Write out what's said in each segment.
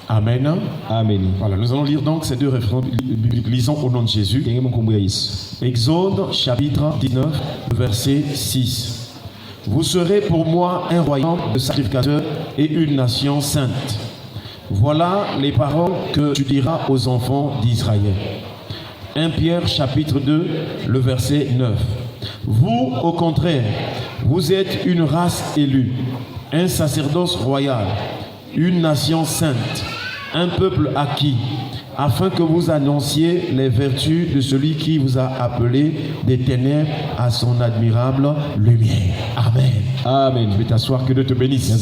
Amen. Amen. Voilà, nous allons lire donc ces deux références bibliques. Lisons au nom de Jésus. Exode chapitre 19, verset 6. Vous serez pour moi un royaume de sacrificateurs et une nation sainte. Voilà les paroles que tu diras aux enfants d'Israël. 1 Pierre chapitre 2, le verset 9. Vous, au contraire, vous êtes une race élue, un sacerdoce royal, une nation sainte, un peuple acquis, afin que vous annonciez les vertus de celui qui vous a appelé des ténèbres à son admirable lumière. Amen. Amen. Je vais t'asseoir, que Dieu te bénisse.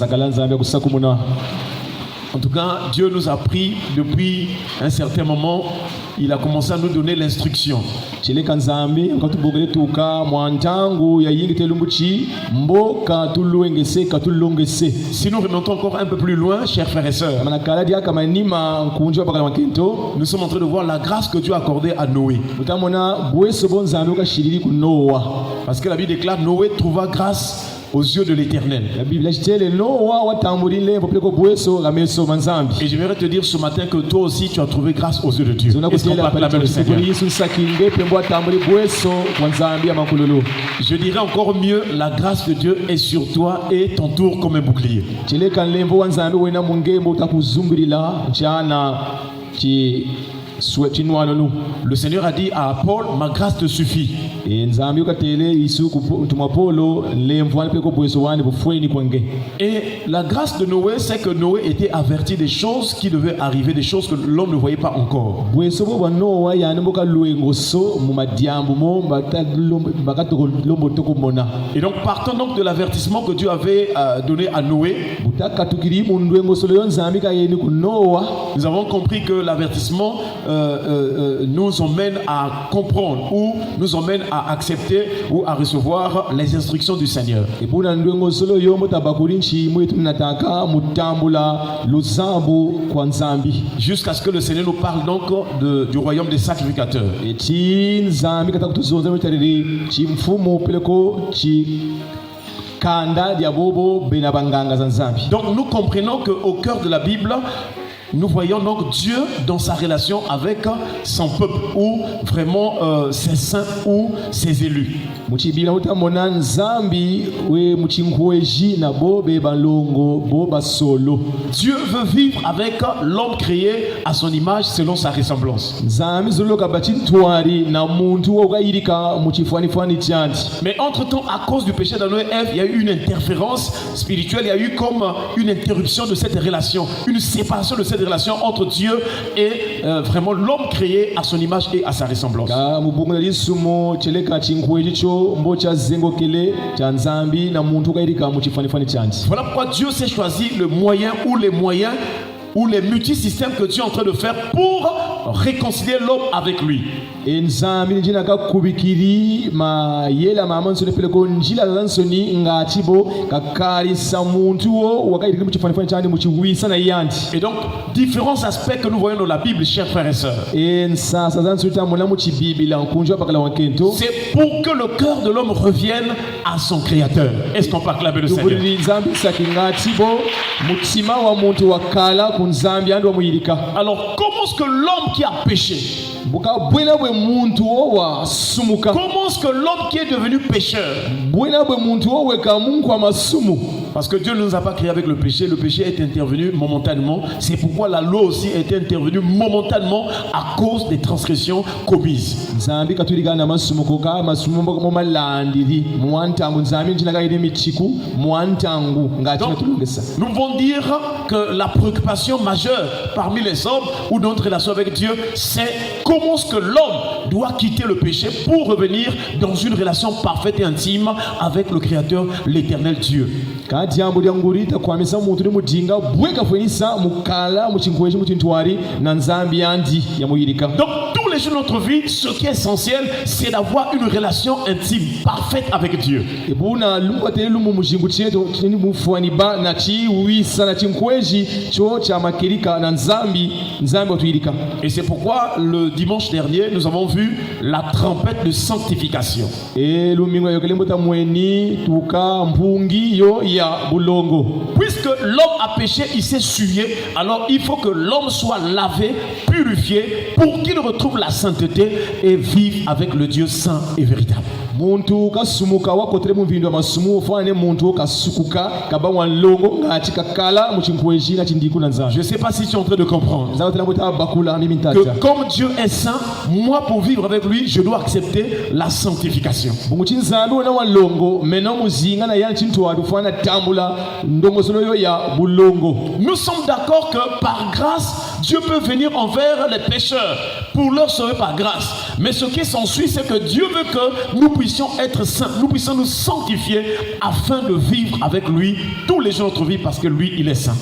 En tout cas, Dieu nous a pris depuis un certain moment. Il a commencé à nous donner l'instruction. Si nous remontons encore un peu plus loin, chers frères et sœurs, nous sommes en train de voir la grâce que Dieu a accordée à Noé. Parce que la Bible déclare Noé trouva grâce aux yeux de l'Éternel. Et je voudrais te dire ce matin que toi aussi tu as trouvé grâce aux yeux de Dieu. Est-ce qu'on peut acclamer le Seigneur? Je dirais encore mieux, la grâce de Dieu est sur toi et t'entoure comme un bouclier. Le Seigneur a dit à Paul, ma grâce te suffit. Et la grâce de Noé, c'est que Noé était averti des choses qui devaient arriver, des choses que l'homme ne voyait pas encore. Et donc partant donc de l'avertissement que Dieu avait donné à Noé, nous avons compris que l'avertissement nous emmène à comprendre ou nous emmène à accepter ou à recevoir les instructions du Seigneur. Jusqu'à ce que le Seigneur nous parle donc du royaume des sacrificateurs. Donc nous comprenons qu'au cœur de la Bible, nous voyons donc Dieu dans sa relation avec son peuple ou vraiment ses saints ou ses élus. Dieu veut vivre avec l'homme créé à son image selon sa ressemblance. Mais entre-temps, à cause du péché d'Adam et Ève, il y a eu une interférence spirituelle, il y a eu comme une interruption de cette relation, une séparation de cette relation entre Dieu et vraiment l'homme créé à son image et à sa ressemblance. Voilà pourquoi Dieu s'est choisi le moyen ou les moyens ou les multisystèmes que Dieu est en train de faire pour réconcilier l'homme avec lui. Et donc, différents aspects que nous voyons dans la Bible, chers frères et sœurs. C'est pour que le cœur de l'homme revienne à son Créateur. Est-ce qu'on peut acclamer le Seigneur? Alors, comment est-ce que l'homme qui a péché, comment est-ce que l'homme qui est devenu pécheur, parce que Dieu ne nous a pas créé avec le péché est intervenu momentanément. C'est pourquoi la loi aussi est intervenue momentanément à cause des transgressions commises. Donc, nous pouvons dire que la préoccupation majeure parmi les hommes ou dans notre relation avec Dieu, c'est comment est-ce que l'homme doit quitter le péché pour revenir dans une relation parfaite et intime avec le Créateur, l'Éternel Dieu. Donc tous les jours de notre vie, ce qui est essentiel, c'est d'avoir une relation intime, parfaite avec Dieu. Et c'est pourquoi le dimanche dernier, nous avons vu la trompette de sanctification. Puisque l'homme a péché, il s'est souillé, alors il faut que l'homme soit lavé, purifié, pour qu'il retrouve la sainteté et vive avec le Dieu saint et véritable. Je ne sais pas si tu es en train de comprendre que comme Dieu est saint, moi pour vivre avec lui, je dois accepter la sanctification. Nous sommes d'accord que par grâce, Dieu peut venir envers les pécheurs pour leur sauver par grâce. Mais ce qui s'ensuit, c'est que Dieu veut que nous puissions être saints, nous puissions nous sanctifier afin de vivre avec lui tous les jours de notre vie parce que lui, il est saint.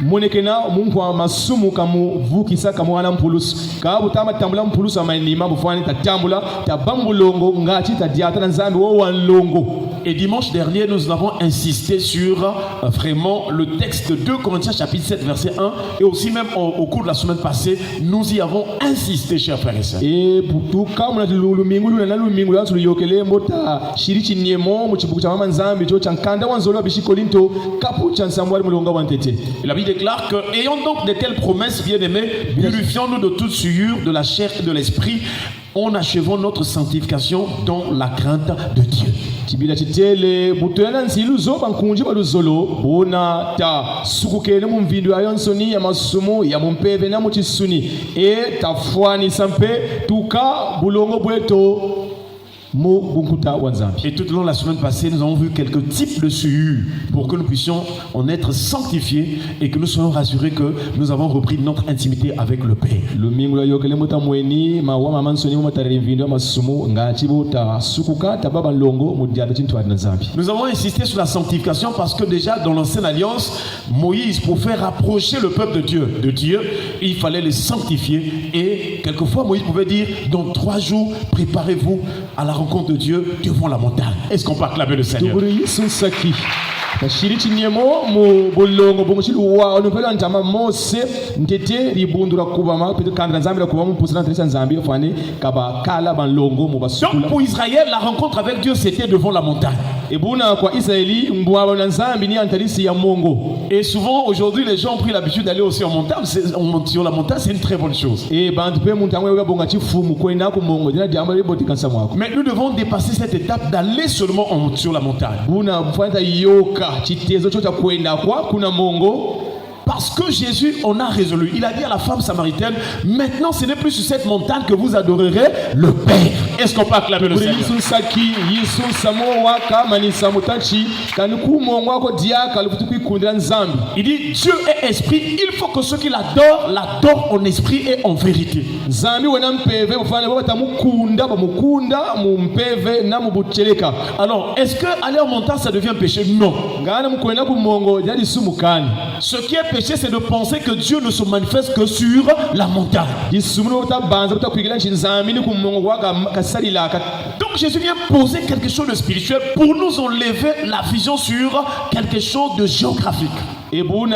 Monekena mungu wa masumu kamu vukisa kamu ana mpulusu kabu tama tambula mpulusu amainima bufani tatambula tabambulongo ngati tadiata na nzambi wo wanlongo. Et dimanche dernier, nous avons insisté sur vraiment le texte de 2 Corinthiens chapitre 7 verset 1 et aussi même au cours de la semaine passée, nous y avons insisté, chers frères et sœurs. Et pour tout cas, on a lumingu na lumingu ya tuliyokele mota shirichi nyemo muchibuku cha mama nzambi cho chankanda wanzolo bishi kolinto kapu cha nsamwali mulonga wantete. La Bible déclare que ayant donc de telles promesses, bien-aimés, purifions-nous de toute souillure de la chair et de l'esprit, en achevant notre sanctification dans la crainte de Dieu. Kibila chitele butwena nsilu zoba nkunji baluzolo bona ta sukukele mu mvindu ayonsoni ya masumu ya mumpeve na muchisuni e tafwani sampe tuka bulongo bweto. Et tout au long de la semaine passée, nous avons vu quelques types de souillures pour que nous puissions en être sanctifiés et que nous soyons rassurés que nous avons repris notre intimité avec le Père. Nous avons insisté sur la sanctification parce que déjà dans l'ancienne alliance, Moïse, pour faire rapprocher le peuple de Dieu, il fallait les sanctifier. Et quelquefois, Moïse pouvait dire, dans 3 jours, préparez-vous à la rencontre de Dieu devant la montagne. Est-ce qu'on peut acclamer le Seigneur? Donc pour Israël, la rencontre avec Dieu c'était devant la montagne. Et souvent aujourd'hui les gens ont pris l'habitude d'aller aussi en montagne. Sur la montagne, c'est une très bonne chose. Mais nous devons dépasser cette étape d'aller seulement sur la montagne. Parce que Jésus en a résolu. Il a dit à la femme samaritaine, maintenant ce n'est plus sur cette montagne que vous adorerez le Père. Est-ce qu'on peut acclamer le Seigneur? Il dit, Dieu est esprit, il faut que ceux qui l'adorent en esprit et en vérité. Alors, est-ce que aller en montagne ça devient péché? Non. Ce qui est péché, c'est de penser que Dieu ne se manifeste que sur la montagne. Donc Jésus vient poser quelque chose de spirituel pour nous enlever la vision sur quelque chose de géographique. C'est pourquoi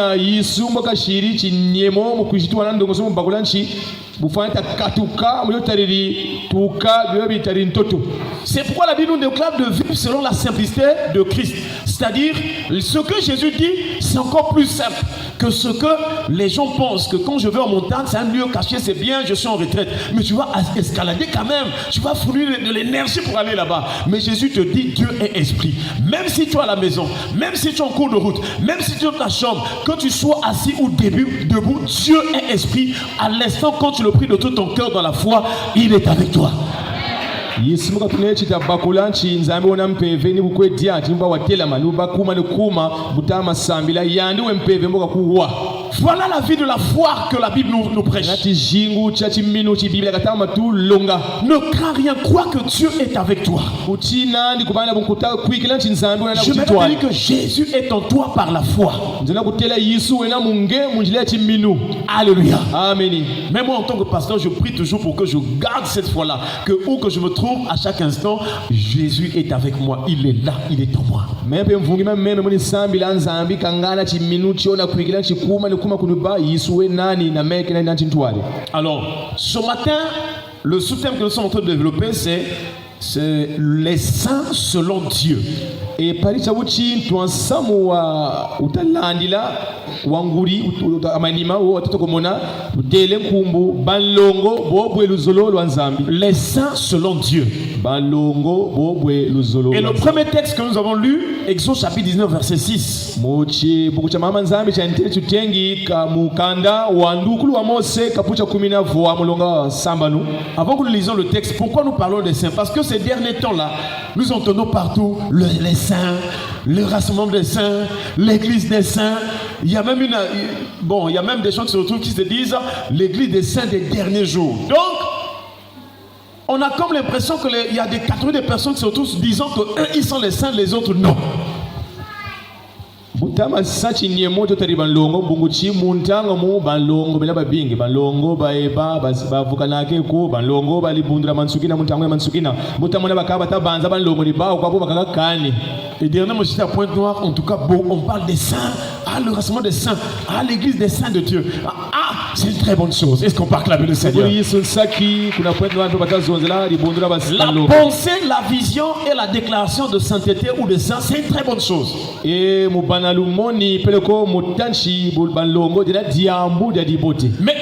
la Bible nous déclare de vivre selon la simplicité de Christ. C'est-à-dire, ce que Jésus dit, c'est encore plus simple que ce que les gens pensent. Que quand je vais en montagne, c'est un lieu caché, c'est bien, je suis en retraite. Mais tu vas escalader quand même. Tu vas fournir de l'énergie pour aller là-bas. Mais Jésus te dit, Dieu est esprit. Même si tu es à la maison, même si tu es en cours de route, même si tu es dans ta chambre, que tu sois assis ou debout, Dieu est esprit. À l'instant, quand tu le pries de tout ton cœur dans la foi, il est avec toi. voilà la vie de la foi que la Bible nous prêche. Ne crains rien, crois que Dieu est avec toi. Je vais te dire que Jésus est en toi par la foi. Alléluia. Amen. Mais moi en tant que pasteur, je prie toujours pour que je garde cette foi-là. Que où que je me trouve, à chaque instant, Jésus est avec moi. Il est là, il est en moi. Alors, ce matin, le sous-thème que nous sommes en train de développer, c'est les saints selon Dieu. Et par les saints selon Dieu. Et le premier texte que nous avons lu, Exode chapitre 19 verset 6. Avant que nous lisions le texte, pourquoi nous parlons des saints? Parce que ces derniers temps-là, nous entendons partout les saints, le rassemblement des saints, l'église des saints. Il y a même il y a même des gens qui se retrouvent qui se disent l'église des saints des derniers jours. Donc, on a comme l'impression qu'il y a des catégories de personnes qui se retrouvent disant que eux ils sont les saints, les autres non. Butama sachi nyemoto tariban longo bunguchi muntango mu balongo bela babingi balongo baeba bavukanake ko balongo balibundra mansukina muntango mansukina butamona bakaba tabanza balongo libao kwa bo bakakani. Et dernièrement j'étais à Pointe-Noire, en tout cas bon, on parle des saints, le rassemblement des saints, l'église des saints de Dieu. C'est une très bonne chose. Est-ce qu'on peut acclamer le Seigneur? La pensée, la vision et la déclaration de sainteté ou de saint, c'est une très bonne chose. Mais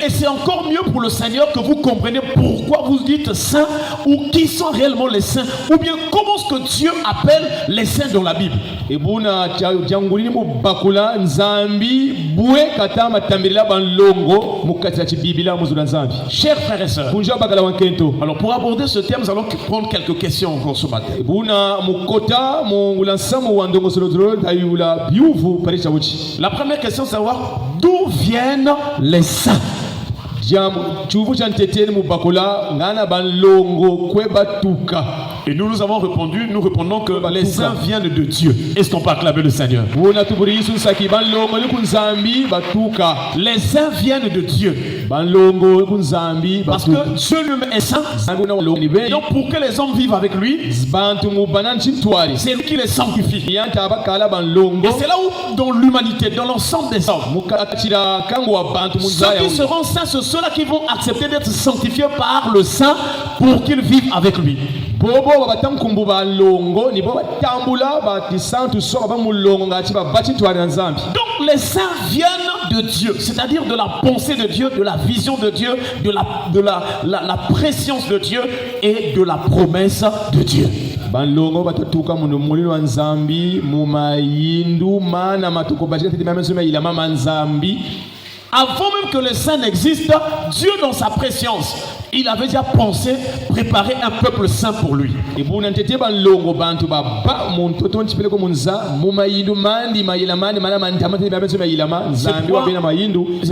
c'est encore mieux pour le Seigneur que vous compreniez pourquoi vous dites saints ou qui sont réellement les saints ou bien comment est-ce que Dieu appelle les saints dans la Bible. Chers frères et sœurs, alors pour aborder ce thème, nous allons prendre quelques questions encore ce matin. La première question, c'est savoir d'où viennent les saints. Et nous avons répondu, nous répondons que les saints viennent de Dieu. Est-ce qu'on peut acclamer le Seigneur? Les saints viennent de Dieu. Parce que Dieu lui-même est saint. Donc pour que les hommes vivent avec lui, c'est lui qui les sanctifie. Et c'est là où dans l'humanité, dans l'ensemble des hommes, ceux qui seront saints, ce sont ceux-là qui vont accepter d'être sanctifiés par le saint pour qu'ils vivent avec lui. Donc les saints viennent de Dieu, c'est-à-dire de la pensée de Dieu, de la vision de Dieu, de la préscience de Dieu et de la promesse de Dieu. Avant même que les saints n'existent, Dieu dans sa préscience, il avait déjà pensé préparer un peuple saint pour lui. C'est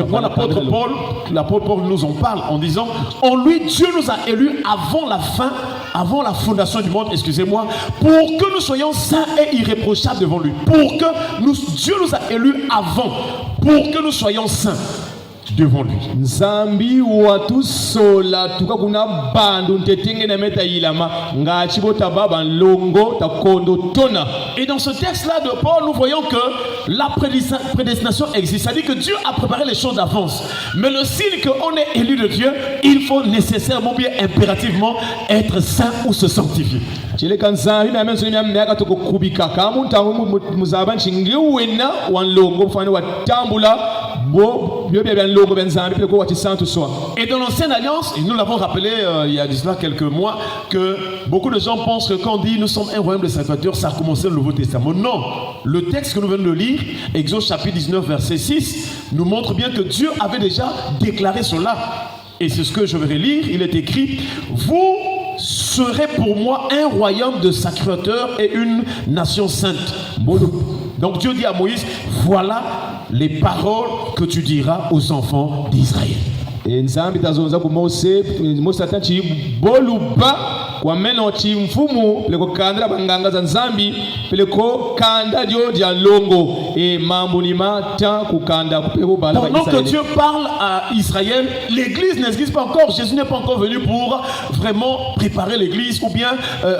pourquoi l'apôtre Paul nous en parle en disant, en lui Dieu nous a élus avant la fondation du monde, excusez-moi, pour que nous soyons saints et irréprochables devant lui. Dieu nous a élus avant, pour que nous soyons saints devant lui. Et dans ce texte-là de Paul, nous voyons que la prédestination existe. C'est-à-dire que Dieu a préparé les choses d'avance. Mais le signe qu'on est élu de Dieu, il faut nécessairement, bien impérativement, être saint ou se sanctifier. Et dans l'ancienne alliance, et nous l'avons rappelé il y a déjà quelques mois, que beaucoup de gens pensent que quand on dit nous sommes un royaume de sacrificateurs, ça a commencé le Nouveau Testament. Non, le texte que nous venons de lire, Exode chapitre 19 verset 6, nous montre bien que Dieu avait déjà déclaré cela. Et c'est ce que je vais lire, il est écrit, vous serez pour moi un royaume de sacrificateurs et une nation sainte. Donc Dieu dit à Moïse, voilà les paroles que tu diras aux enfants d'Israël. Nzambi tazonza ku Mose atanchi boluba kwa meno chimfumu peleko kandra banganga za Nzambi peleko kanda dio dia longo mambo ni mata kukanda kupeko bala ba Israël. Pendant que Dieu parle à Israël, l'église n'existe pas encore. Jésus n'est pas encore venu pour vraiment préparer l'église ou bien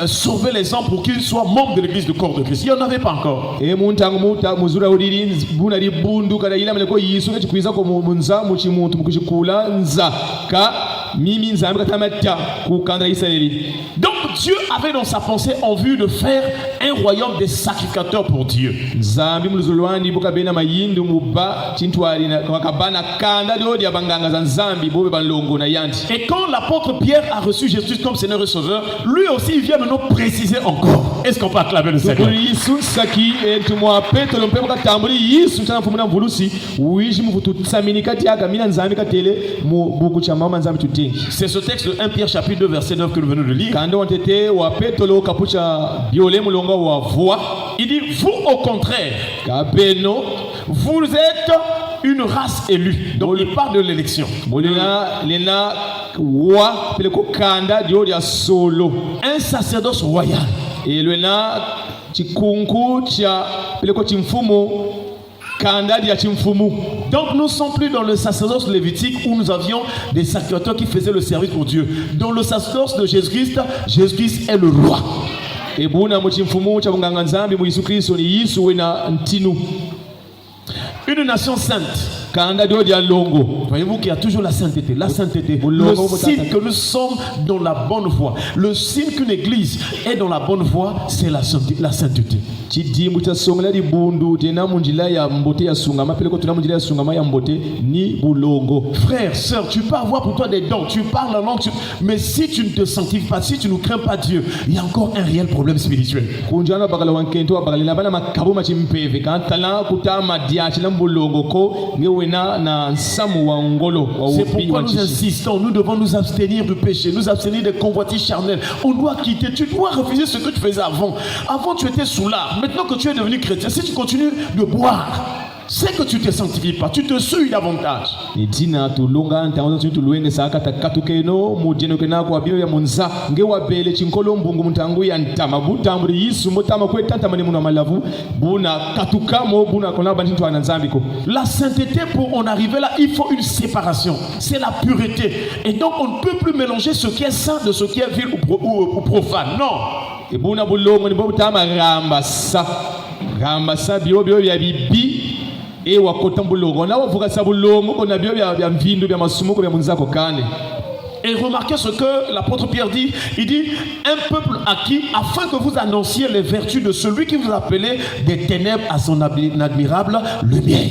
sauver les hommes pour qu'ils soient membres de l'église, du corps de Christ. Il n'y en avait pas encore. Muntangu muta muzura udiri buna ri bundu kada ila meleko Yesu ke chikwiza ko munza mu chimuntu mukishikula nzaka mimi Nzambi katamata kukanda Israeli. Donc Dieu avait dans sa pensée en vue de faire un royaume des sacrificateurs pour Dieu. Nzambi muluzulwandi bukabena mayindu muba chintwali na kabana kanda dio dia banganga za Nzambi bobe balongo na yanti. Et quand l'apôtre Pierre a reçu Jésus comme Seigneur et Sauveur, lui aussi il vient maintenant préciser encore. Est-ce qu'on peut acclamer le Seigneur? Yesu saki entumwa Petro mpembo katambuli Yesu tana mfumuna mvulusi uishi mvutu tsamini kati aka mina Nzambi katele mu buku cha mama Nzambi tutingi. C'est ce texte de 1 Pierre chapitre 2 verset 9 que nous venons de lire. Kando wantete wa Petro kapucha biole mulonga wa voix. Il dit vous au contraire, kabeno vous êtes une race élue. Donc il parle de l'élection. Lena wa peleko kanda dio dia solo. Un sacerdoce royal. Et lena chikunku cha peleko chimfumo kanda dia chimfumu. Donc nous ne sommes plus dans le sacerdoce lévitique où nous avions des sacrificateurs qui faisaient le service pour Dieu. Dans le sacerdoce de Jésus-Christ, Jésus-Christ est le roi. Et buna mu chimfumu cha bunganga Nzambi mu Yesu Kristo ni Yesu wena ntinu. Une nation sainte. Voyez-vous qu'il y a toujours la sainteté. La sainteté. Le signe que nous sommes dans la bonne voie. Le signe qu'une église est dans la bonne voie, c'est la sainteté. Frère, sœur, tu peux avoir pour toi des dons, tu parles la langue, mais si tu ne te sanctifies pas, si tu ne crains pas Dieu, il y a encore un réel problème spirituel. C'est pourquoi nous insistons, nous devons nous abstenir du péché, nous abstenir des convoitises charnelles. On doit quitter, tu dois refuser ce que tu faisais avant. Avant tu étais soulard, maintenant que tu es devenu chrétien, si tu continues de boire, c'est que tu ne te sanctifies pas, tu te souilles davantage. La sainteté, pour en arriver là, il faut une séparation. C'est la pureté. Et donc on ne peut plus mélanger ce qui est saint de ce qui est vil ou profane. Non. Et remarquez ce que l'apôtre Pierre dit. Il dit un peuple acquis afin que vous annonciez les vertus de celui qui vous a appelé des ténèbres à son admirable lumière.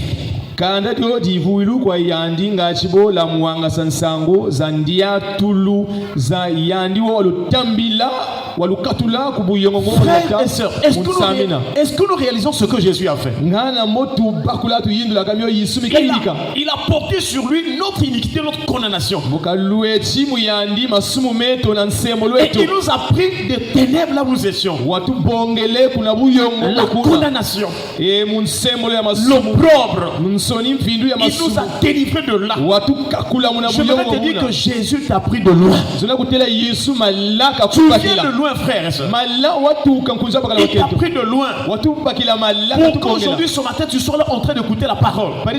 Kanda dio divuilu kwa yandi ngachibo la muanga sansango zandia tulu za yandi walutambila walukatula kubuyongo ngo. Frères et sœurs, est-ce que nous réalisons ce que Jésus a fait? Ngana motu bakula tu yindula kamyo yisumi kailika. Il a porté sur lui notre iniquité, notre condamnation. Bokalueti mu yandi masumu meto na nsemo lwetu. Et il nous a pris des ténèbres là où nous étions. Watu bongele kuna buyongo la condamnation. Et mu nsemo ya masumu. L'opprobre. Il nous a délivrés de là. Je voudrais te dire que Jésus t'a pris de loin. Tu viens de loin, frère et soeur. Il t'a pris de loin. Pour qu'aujourd'hui, ce matin, tu sois là en train d'écouter la parole. Pour que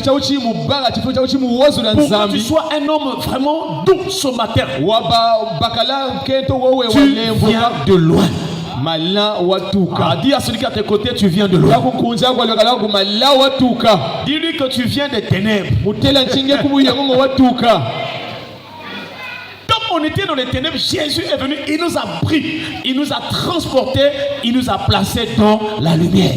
tu sois un homme vraiment doux ce matin. Tu viens de loin. Dis à celui qui est à tes côtés, tu viens de loin. Dis-lui que tu viens des ténèbres. Comme on était dans les ténèbres, Jésus est venu, il nous a pris, il nous a transportés, il nous a placés dans la lumière.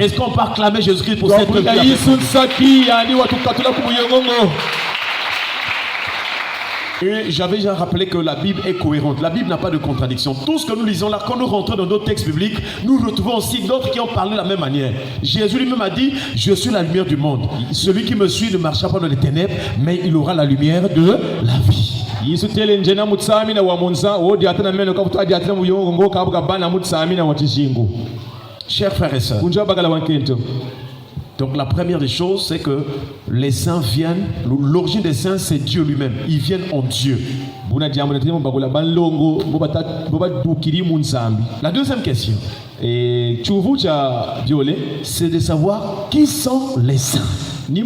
Est-ce qu'on peut acclamer Jésus-Christ pour cette œuvre? Et j'avais déjà rappelé que la Bible est cohérente. La Bible n'a pas de contradiction. Tout ce que nous lisons là, quand nous rentrons dans d'autres textes bibliques, nous retrouvons aussi d'autres qui ont parlé de la même manière. Jésus lui-même a dit, je suis la lumière du monde. Celui qui me suit ne marchera pas dans les ténèbres, mais il aura la lumière de la vie. Yesu tele njena mutsami na wamonza wodi atana meno kabuto adi atana muyongo ngo kabuka bana mutsami na wachishingu. Chers frères et sœurs, Kunja bagala wankento. donc la première des choses, c'est que les saints viennent, l'origine des saints, c'est Dieu lui-même. Ils viennent en Dieu. La deuxième question, c'est de savoir qui sont les saints. Je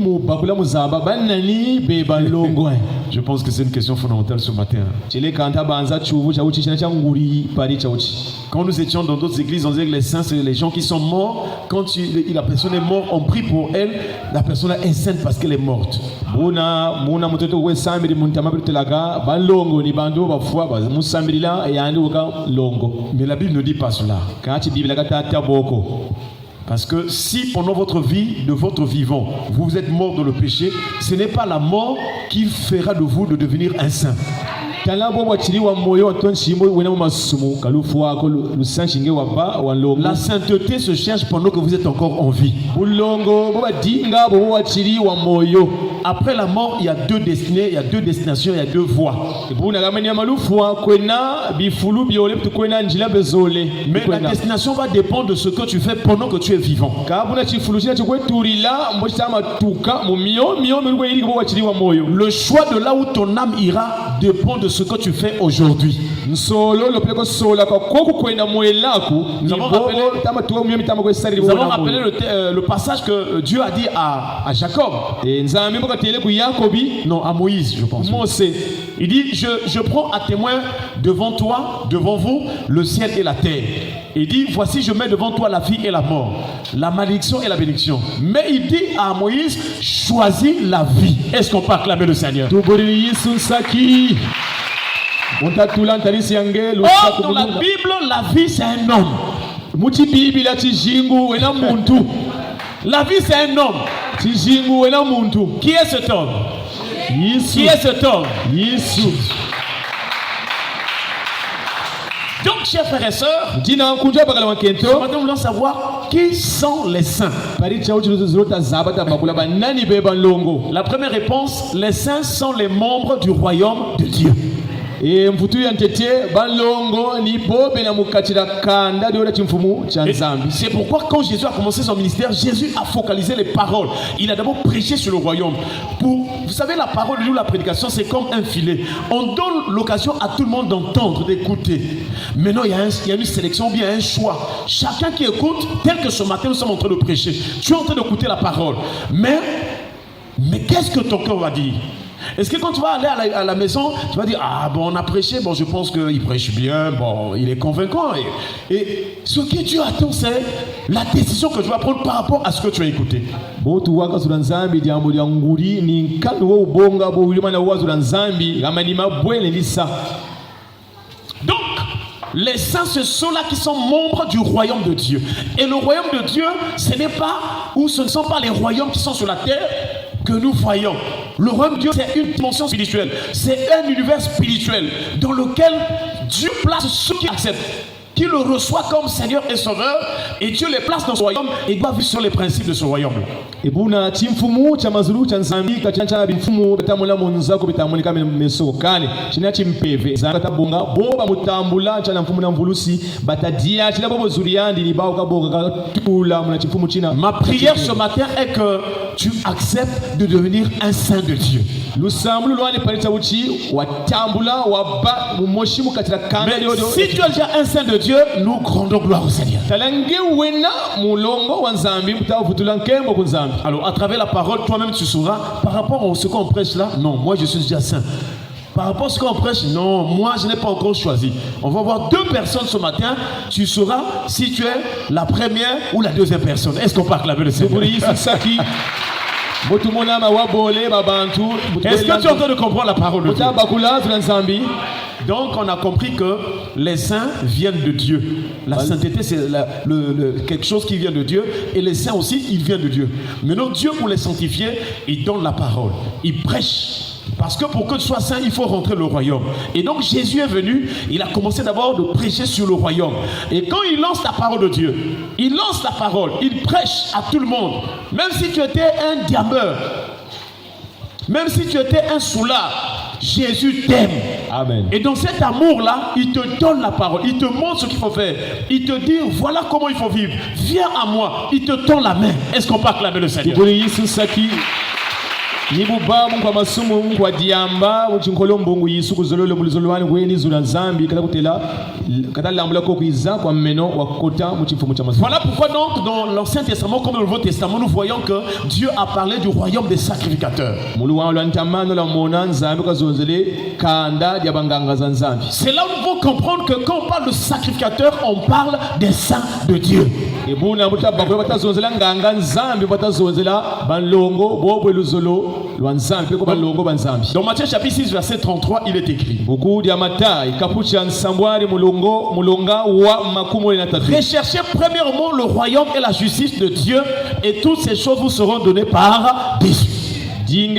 pense que c'est une question fondamentale ce matin. Quand nous étions dans d'autres églises, on disait que les saints, c'est les gens qui sont morts. Quand la personne est morte, on prie pour elle. La personne est sainte parce qu'elle est morte. Mais la Bible ne dit pas cela. Parce que si pendant votre vie, de votre vivant, vous êtes mort dans le péché, ce n'est pas la mort qui fera de vous de devenir un saint. La sainteté se cherche pendant que vous êtes encore en vie. Après la mort, il y a deux destinées, il y a deux destinations, il y a deux voies. Mais la destination va dépendre de ce que tu fais pendant que tu es vivant. Le choix de là où ton âme ira dépend de ce que tu fais aujourd'hui. Nous avons rappelé le passage que Dieu a dit à Jacob. Non, à Moïse, je pense. Il dit, je prends à témoin devant toi, devant vous, le ciel et la terre. Il dit, voici, je mets devant toi la vie et la mort, la malédiction et la bénédiction. Mais il dit à Moïse, choisis la vie. Est-ce qu'on peut acclamer le Seigneur? Or, dans la Bible, la vie c'est un homme. La vie c'est un homme. Qui est cet homme? Qui est cet homme? Donc, chers frères et sœurs, maintenant nous voulons savoir qui sont les saints. La première réponse, les saints sont les membres du royaume de Dieu. Et c'est pourquoi quand Jésus a commencé son ministère, Jésus a focalisé les paroles. Il a d'abord prêché sur le royaume. Vous savez, la parole de Dieu, la prédication, c'est comme un filet. On donne l'occasion à tout le monde d'entendre, d'écouter. Maintenant, il y a une sélection, bien un choix. Chacun qui écoute, tel que ce matin nous sommes en train de prêcher, tu es en train d'écouter la parole. Mais qu'est-ce que ton cœur va dire? Est-ce que quand tu vas aller à la maison, tu vas dire, ah bon, on a prêché, bon, je pense qu'il prêche bien, bon, il est convaincant. Et ce que Dieu attend, c'est la décision que tu vas prendre par rapport à ce que tu as écouté. Donc, les saints, ce sont là qui sont membres du royaume de Dieu. Et le royaume de Dieu, ce n'est pas, ou ce ne sont pas les royaumes qui sont sur la terre que nous voyons. Le royaume de Dieu, c'est une dimension spirituelle. C'est un univers spirituel dans lequel Dieu place ceux qui acceptent, qui le reçoit comme Seigneur et Sauveur, et Dieu les place dans ce royaume et doit vivre sur les principes de ce royaume. Ma prière ce matin est que tu acceptes de devenir un saint de Dieu. Mais si tu es déjà un saint de Dieu, nous rendons gloire au Seigneur. Alors, à travers la parole, toi-même tu sauras, par rapport à ce qu'on prêche là, non, moi je suis déjà saint. Par rapport à ce qu'on prêche, non, moi je n'ai pas encore choisi. On va voir deux personnes ce matin, tu sauras si tu es la première ou la deuxième personne. Est-ce qu'on peut acclamer le Seigneur? Est-ce que tu es en train de comprendre la parole de Dieu? Donc on a compris que les saints viennent de Dieu. La sainteté c'est quelque chose qui vient de Dieu. Et les saints aussi, ils viennent de Dieu. Maintenant Dieu, pour les sanctifier, il donne la parole. Il prêche. Parce que pour que tu sois saint, il faut rentrer dans le royaume. Et donc Jésus est venu, il a commencé d'abord de prêcher sur le royaume. Et quand il lance la parole de Dieu, il lance la parole, il prêche à tout le monde. Même si tu étais un diameur, même si tu étais un soulard, Jésus t'aime. Amen. Et dans cet amour-là, il te donne la parole, il te montre ce qu'il faut faire, il te dit voilà comment il faut vivre, viens à moi, il te tend la main. Est-ce qu'on peut acclamer le Seigneur? Nibuba mungu amasumu mungu adiamba muchinkolo mbungu yisu kuzololo mulizolwani kweni zula nzambi kala kutela katalambula ko kuiza kwa mmeno wakota muchimfumu cha mazulu. Voilà pourquoi donc dans l'Ancien Testament comme dans le Nouveau Testament nous voyons que Dieu a parlé du royaume des sacrificateurs. C'est là où nous devons comprendre que quand on parle de sacrificateurs, on parle des saints de Dieu. Dans Matthieu chapitre 6 verset 33 il est écrit: recherchez premièrement le royaume et la justice de Dieu et toutes ces choses vous seront données par Jésus. Donc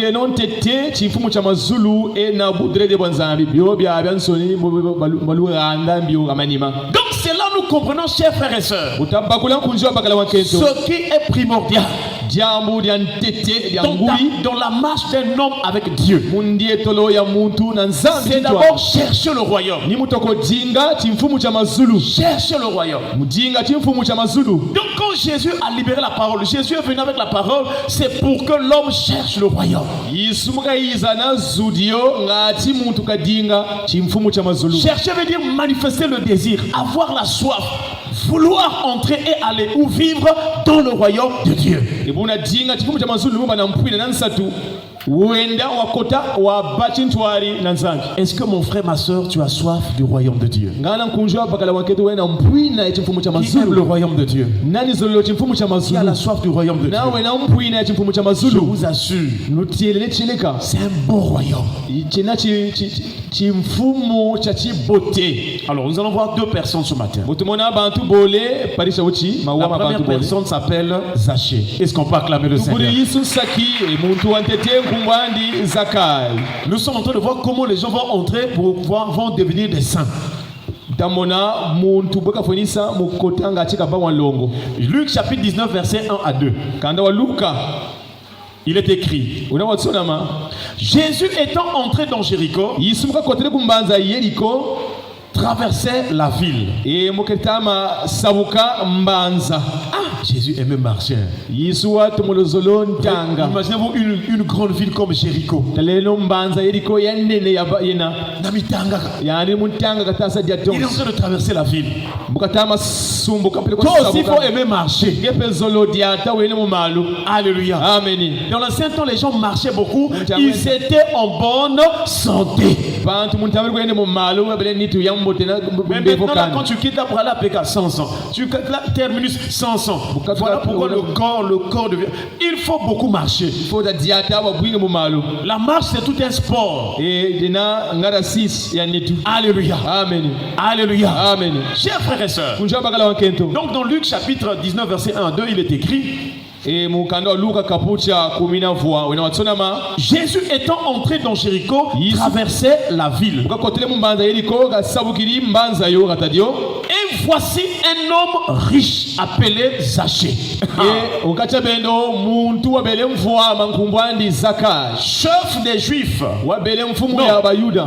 c'est là nous comprenons, chers frères et sœurs, ce qui est primordial dans la marche d'un homme avec Dieu, c'est d'abord chercher le royaume. Chercher le royaume. Donc quand Jésus a libéré la parole, Jésus est venu avec la parole, c'est pour que l'homme cherche le royaume. Chercher veut dire manifester le désir, avoir la soif, vouloir entrer et aller ou vivre dans le royaume de Dieu. Est-ce que mon frère, ma soeur, tu as soif du royaume de Dieu? Qui aime le royaume de Dieu? Qui a la soif du royaume de Dieu? Je vous assure, c'est un beau royaume. Alors nous allons voir deux personnes ce matin. La première personne s'appelle Zachée. Est-ce qu'on peut acclamer le Seigneur? Nous sommes en train de voir comment les gens vont entrer pour pouvoir vont devenir des saints. Luc chapitre 19 verset 1 à 2. Il est écrit: Jésus étant entré dans Jéricho, traversait la ville. Jésus aimait marcher. Imaginez-vous une grande ville comme Jéricho. Il est en train de traverser la ville. Toi aussi il faut aimer marcher. Alléluia. Amen. Dans l'ancien temps, les gens marchaient beaucoup. Ils étaient en bonne santé. Mais maintenant, là, quand tu quittes là pour aller à Pékin, 100 ans. Tu quittes là, terminus, 100 ans. Voilà pourquoi le corps devient. Il faut beaucoup marcher. La marche, c'est tout un sport. Alléluia. Amen. Alléluia. Amen. Chers frères et sœurs, donc dans Luc chapitre 19 verset 1 à 2, il est écrit: Jésus étant entré dans Jéricho, traversait la ville. Et voici un homme riche appelé Zachée, chef des Juifs,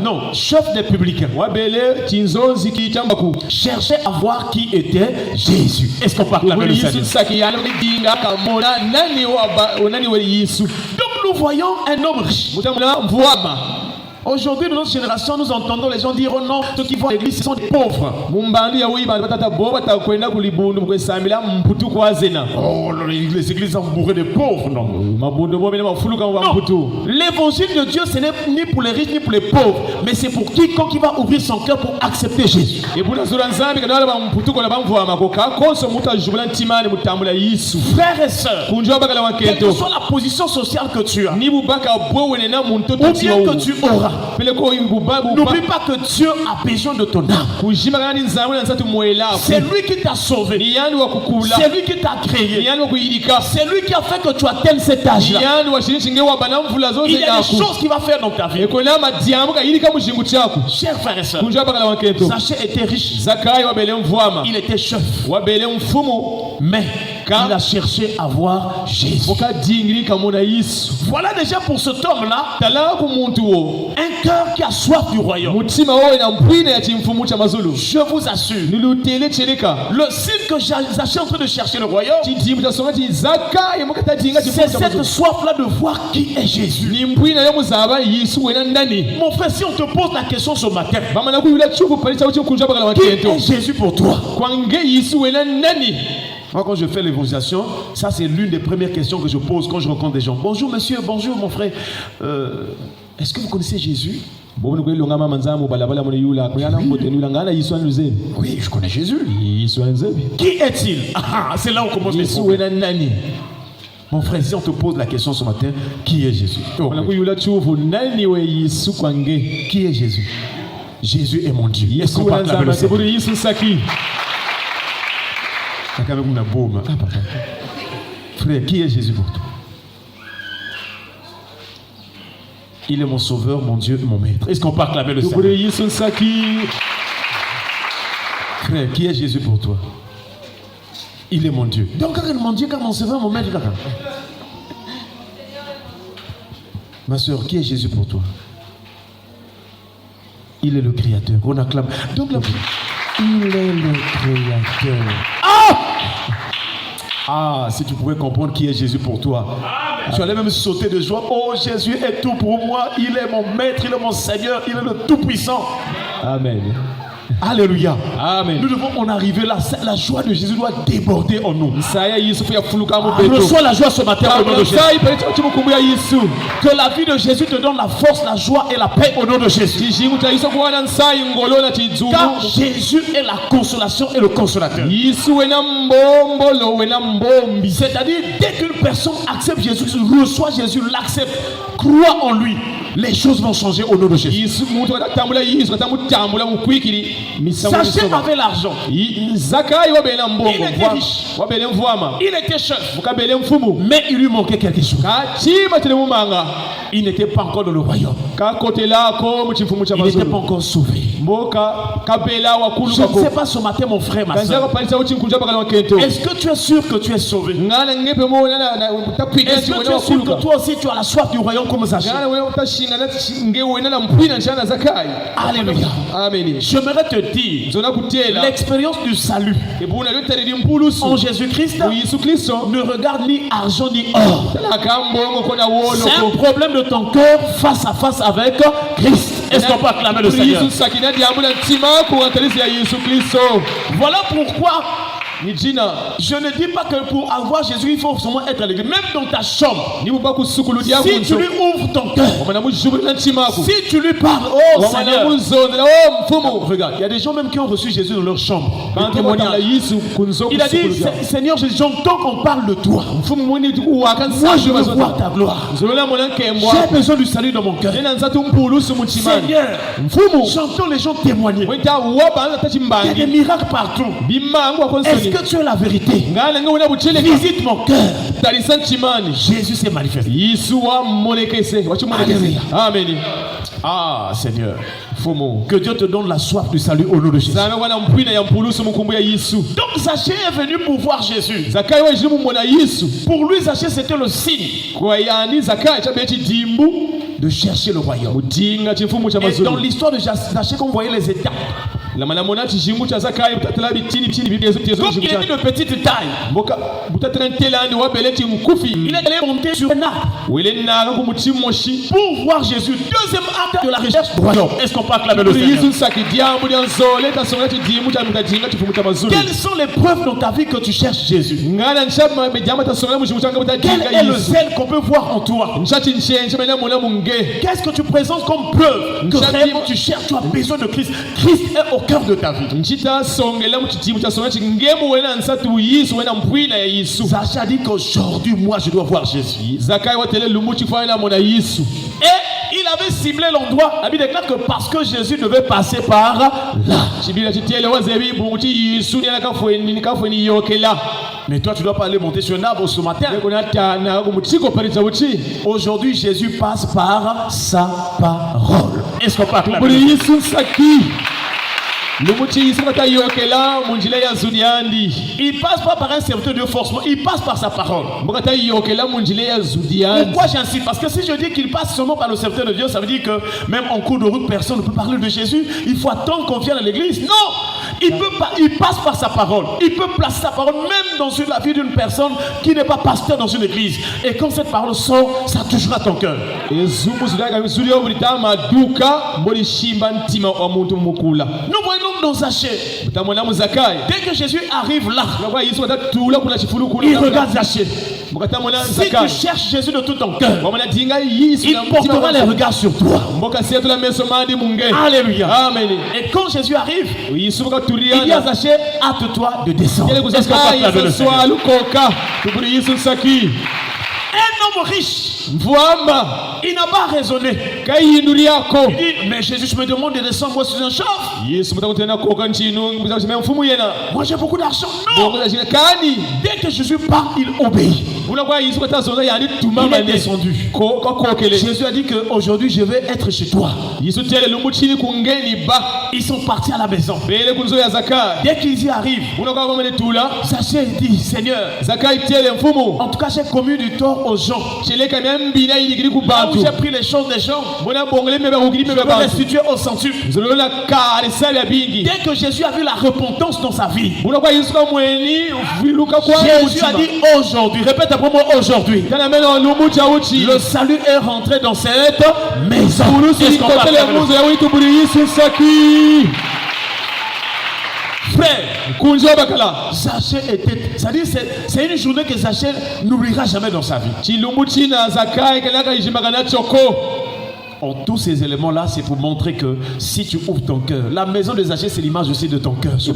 non, chef des publicains, cherchait à voir qui était Jésus. Est-ce qu'on parle avec le Seigneur? Donc nous voyons un homme riche. Aujourd'hui, dans notre génération, nous entendons les gens dire: oh non, ceux qui vont à l'église, ce sont des pauvres. Oh, les églises sont bourrées de pauvres, non. Non. L'évangile de Dieu, ce n'est ni pour les riches ni pour les pauvres, mais c'est pour quiconque qui va ouvrir son cœur pour accepter Jésus. Frères et sœurs, quelle que soit la position sociale que tu as, ou bien que tu auras, n'oublie pas que Dieu a besoin de ton âme. C'est lui qui t'a sauvé. C'est lui qui t'a créé. C'est lui qui a fait que tu atteignes cet âge-là. Il y a des choses qu'il va faire dans ta vie. Chers frères et sœurs, Zachée était riche. Il était chef. Mais il a cherché à voir Jésus. Voilà déjà pour cet homme-là un cœur qui a soif du royaume. Je vous assure, le signe que Zaché est en train de chercher le royaume, c'est cette soif-là de voir qui est Jésus. Mon frère, si on te pose la question ce matin, qui est Jésus pour toi? Moi, quand je fais l'évangélisation, ça c'est l'une des premières questions que je pose quand je rencontre des gens. Bonjour monsieur, bonjour mon frère. Est-ce que vous connaissez Jésus? Oui, je connais Jésus. Qui est-il? C'est là où on commence les problèmes. Mon frère, si on te pose la question ce matin, qui est Jésus? Qui est Jésus? Jésus est mon Dieu. Est-ce qu'on peut acclamer le Seigneur? Frère, qui est Jésus pour toi? Il est mon sauveur, mon Dieu, mon maître. Est-ce qu'on peut acclamer le Seigneur? Frère, qui est Jésus pour toi? Il est mon Dieu. Donc, mon Dieu, car mon sauveur, mon maître. Ma soeur, qui est Jésus pour toi? Il est le Créateur. On acclame. Donc, il est le Créateur. Si tu pouvais comprendre qui est Jésus pour toi. Tu allais même sauter de joie. Oh, Jésus est tout pour moi. Il est mon maître, il est mon Seigneur, il est le Tout-Puissant. Amen. Alléluia. Amen. Nous devons en arriver là. La joie de Jésus doit déborder en nous. Reçois la joie ce matin au nom de Jésus. Que la vie de Jésus te donne la force, la joie et la paix au nom de Jésus. Car Jésus est la consolation et le consolateur. C'est-à-dire, dès qu'une personne accepte Jésus, reçoit Jésus, l'accepte, croit en lui, les choses vont changer au nom de Jésus. Zaché avait l'argent. Il était riche. Il était chef. Mais il lui manquait quelque chose. Il n'était pas encore dans le royaume. Il n'était pas encore sauvé. Je ne sais pas ce matin, mon frère, ma soeur. Est-ce que tu es sûr que tu es sauvé? Est-ce que tu es sûr que toi aussi tu as la soif du royaume comme Zaché? Alléluia. J'aimerais te dire l'expérience du salut en Jésus-Christ ne regarde ni argent ni or. C'est un problème de ton cœur face à face avec Christ. Est-ce qu'on peut acclamer le Seigneur? Voilà pourquoi je ne dis pas que pour avoir Jésus, il faut seulement être à l'église. Même dans ta chambre, si tu lui ouvres ton cœur, si tu lui parles, oh Seigneur, regarde, il y a des gens même qui ont reçu Jésus dans leur chambre. Il a dit, Seigneur, j'entends qu'on parle de toi. Moi, je veux voir ta gloire. J'ai besoin du salut dans mon cœur. Seigneur, j'entends les gens témoigner. Il y a des miracles partout. Est-ce que tu es la vérité? Visite mon cœur. Jésus s'est manifesté. Alléluia. Amen. Seigneur, que Dieu te donne la soif du salut au nom de Jésus. Donc Zaché est venu pour voir Jésus. Pour lui, Zaché c'était le signe de chercher le royaume. Et dans l'histoire de Zaché, quand vous voyez les étapes, comme il était de petite taille, il est allé monter sur un arbre pour voir Jésus. Deuxième acte de la recherche du royaume. Est-ce qu'on peut acclamer le Seigneur? Quelles sont les preuves dans ta vie que tu cherches Jésus? Quel est le zèle qu'on peut voir en toi? Qu'est-ce que tu présentes comme preuve que réellement tu cherches, tu as besoin de Christ? Christ est au cœur de ta vie. Zaché a dit qu'aujourd'hui, moi, je dois voir Jésus. Et il avait ciblé l'endroit. La Bible déclare que parce que Jésus devait passer par là. Mais toi, tu ne dois pas aller monter sur un arbre ce matin. Aujourd'hui, Jésus passe par sa parole. Est-ce qu'on peut acclamer? Il passe pas par un serviteur de Dieu forcément, il passe par sa parole. Pourquoi j'insiste? Parce que si je dis qu'il passe seulement par le serviteur de Dieu, ça veut dire que même en cours de route, personne ne peut parler de Jésus. Il faut attendre qu'on vienne à l'église. Non! Il passe par sa parole. Il peut placer sa parole même dans la vie d'une personne qui n'est pas pasteur dans une église. Et quand cette parole sort, ça touchera ton cœur. Nous voyons dans Zachée. Dès que Jésus arrive là, il regarde Zachée. Si tu cherches Jésus de tout ton cœur, il portera les regards sur toi. Alléluia. Amen. Et quand Jésus arrive, il dit à Zachée, hâte-toi de descendre. Un homme riche, il n'a pas raisonné. Il dit, mais Jésus, je me demande de descendre, moi sur un char. Moi j'ai beaucoup d'argent. Non. Dès que Jésus part, il obéit. Il est descendu. Jésus a dit qu'aujourd'hui je vais être chez toi. Ils sont partis à la maison. Dès qu'ils y arrivent, Zachée dit, Seigneur, en tout cas j'ai commis du tort aux gens. Là où j'ai pris les choses des gens, je vais restituer au centuple. Dès que Jésus a vu la repentance dans sa vie, Jésus a dit aujourd'hui, répète après moi, aujourd'hui, le salut est rentré dans cette maison. Frère, Zachée était, c'est une journée que Zachée n'oubliera jamais dans sa vie. En tous ces éléments-là, c'est pour montrer que si tu ouvres ton cœur, la maison de Zachée, c'est l'image aussi de ton cœur. Est-ce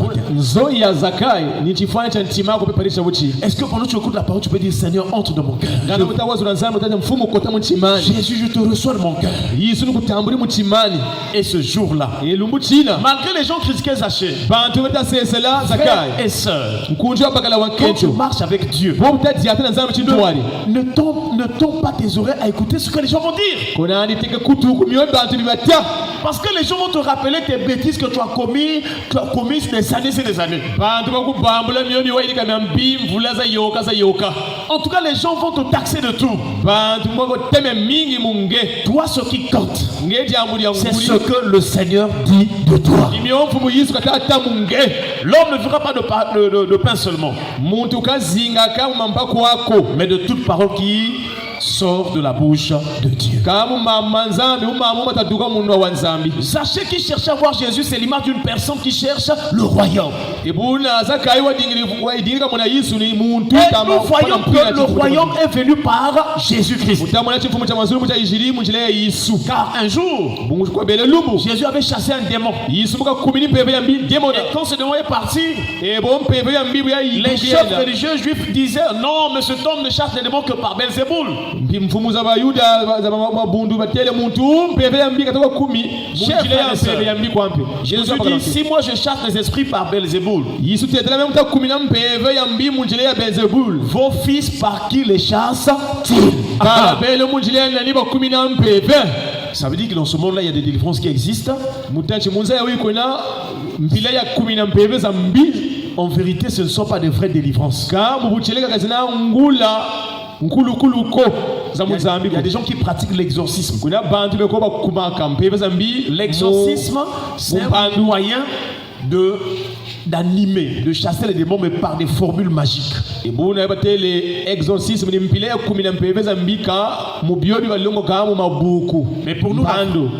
que pendant que tu écoutes la parole, tu peux dire, Seigneur, entre dans mon cœur. Jésus, je te reçois de mon cœur. Et ce jour-là, malgré les gens critiquaient Zachée, frères et sœurs, quand tu marches avec Dieu, ne tombe pas tes oreilles à écouter ce que les gens vont dire. Parce que les gens vont te rappeler tes bêtises que tu as commises des années et des années. En tout cas, les gens vont te taxer de tout. Toi, ce qui compte, c'est ce que le Seigneur dit de toi. L'homme ne vivra pas de pain seulement, mais de toute parole qui sort de la bouche de Dieu. Sachez qui cherche à voir Jésus, c'est l'image d'une personne qui cherche le royaume. Et nous voyons que le royaume est venu par Jésus-Christ. Car un jour, Jésus avait chassé un démon. Et quand ce démon est parti, les chefs religieux juifs disaient, non, mais cet homme ne chasse les démons que par Belzéboul. Jésus dit, si moi je chasse les esprits par Belzéboul, vos fils par qui les chassent-ils? Ça veut dire que dans ce monde-là, il y a des délivrances qui existent. En vérité, ce ne sont pas des vraies délivrances. Il y a des gens qui pratiquent l'exorcisme. L'exorcisme, c'est un moyen d'animer, de chasser les démons, mais par des formules magiques. Mais pour nous,